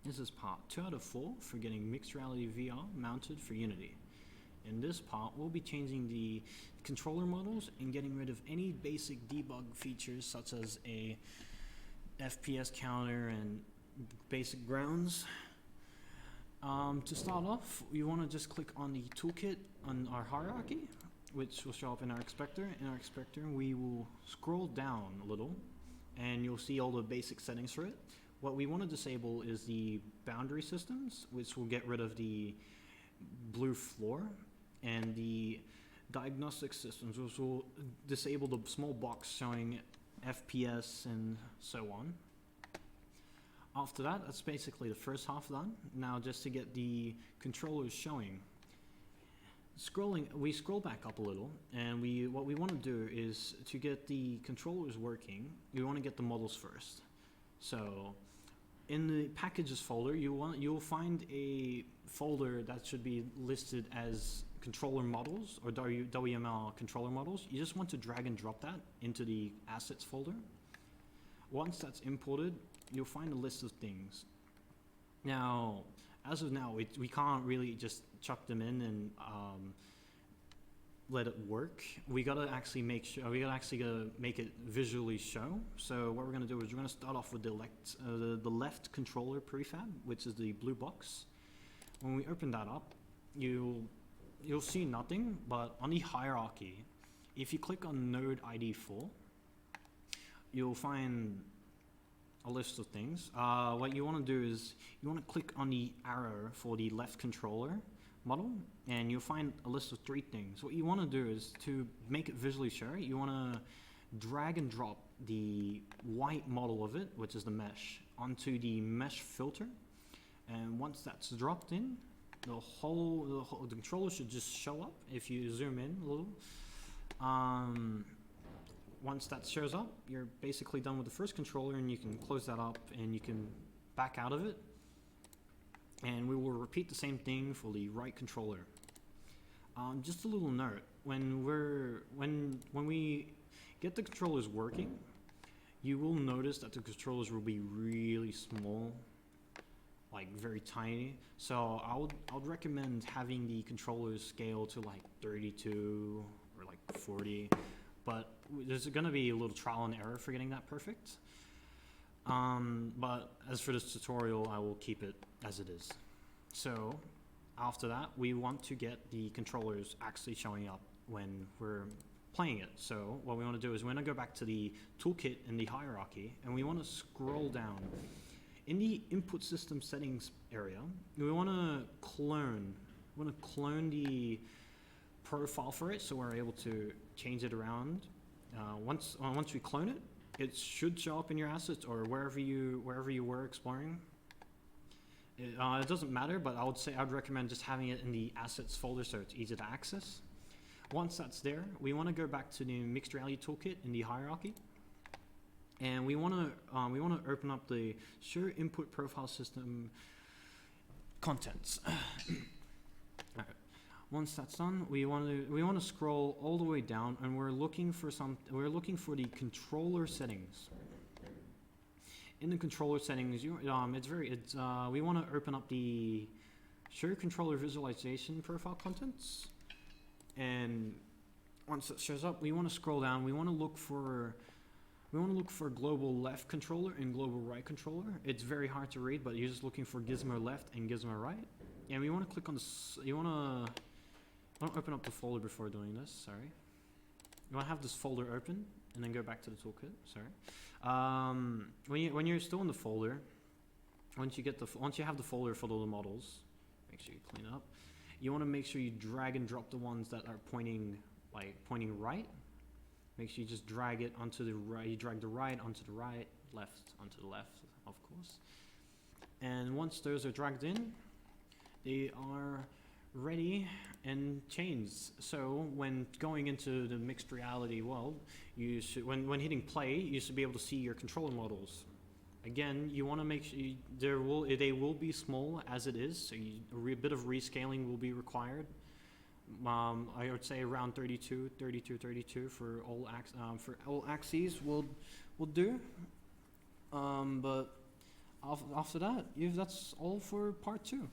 This is part 2 out of 4 for getting mixed reality VR mounted for Unity. In this part, we'll be changing the controller models and getting rid of any basic debug features such as a FPS counter and basic grounds. To start off, you want to just click on the toolkit on our hierarchy, which will show up in our inspector. In our inspector, we will scroll down a little and you'll see all the basic settings for it. What we want to disable is the boundary systems, which will get rid of the blue floor, and the diagnostic systems, which will disable the small box showing FPS and so on. After that, that's basically the first half done. Now just to get the controllers showing. We scroll back up a little, and what we want to do is to get the controllers working, we want to get the models first. So in the packages folder, you'll find a folder that should be listed as controller models or WML controller models. You just want to drag and drop that into the assets folder. Once that's imported, you'll find a list of things. Now, as of now, we can't really just chuck them in and let it work. We gotta actually make it visually show. So what we're gonna do is we're gonna start off with the left controller prefab, which is the blue box. When we open that up, you'll see nothing, but on the hierarchy, if you click on node ID 4, you'll find a list of things. What you want to do is you want to click on the arrow for the left controller model, and you'll find a list of 3 things. What you want to do is to make it visually show, you want to drag and drop the white model of it, which is the mesh, onto the mesh filter. And once that's dropped in, the controller should just show up if you zoom in a little. Once that shows up, you're basically done with the first controller, and you can close that up and you can back out of it. And we will repeat the same thing for the right controller. Just a little note, when we get the controllers working, you will notice that the controllers will be really small, like very tiny. So I would recommend having the controllers scale to like 32 or like 40. But there's going to be a little trial and error for getting that perfect. But as for this tutorial, I will keep it as it is. So after that, we want to get the controllers actually showing up when we're playing it. So what we want to do is we're going to go back to the toolkit in the hierarchy, and we want to scroll down. In the input system settings area, we want to clone the profile for it, so we're able to change it around. Once we clone it, it should show up in your assets or wherever you were exploring. It doesn't matter, but I'd recommend just having it in the assets folder so it's easy to access. Once that's there, we want to go back to the mixed reality toolkit in the hierarchy, and we want to open up the show input profile system contents. Once that's done, we want to scroll all the way down, and we're looking for the controller settings. In the controller settings, we want to open up the show controller visualization profile contents, and once it shows up, we want to scroll down. We want to look for global left controller and global right controller. It's very hard to read, but you're just looking for gizmo left and gizmo right, and we want to click on this. I want to open up the folder before doing this, sorry. You want to have this folder open and then go back to the toolkit, sorry. When you're still in the folder, once you have the folder for all the models, make sure you clean up. You want to make sure you drag and drop the ones that are pointing right. Make sure you just drag it onto the right, you drag the right onto the right, left onto the left, of course. And once those are dragged in, they are ready and changed. So when going into the mixed reality world, you should, when hitting play, you should be able to see your controller models. Again, you want to make sure they will be small as it is, so a bit of rescaling will be required. I would say around 32 for all axes will do. But after that, that's all for part 2.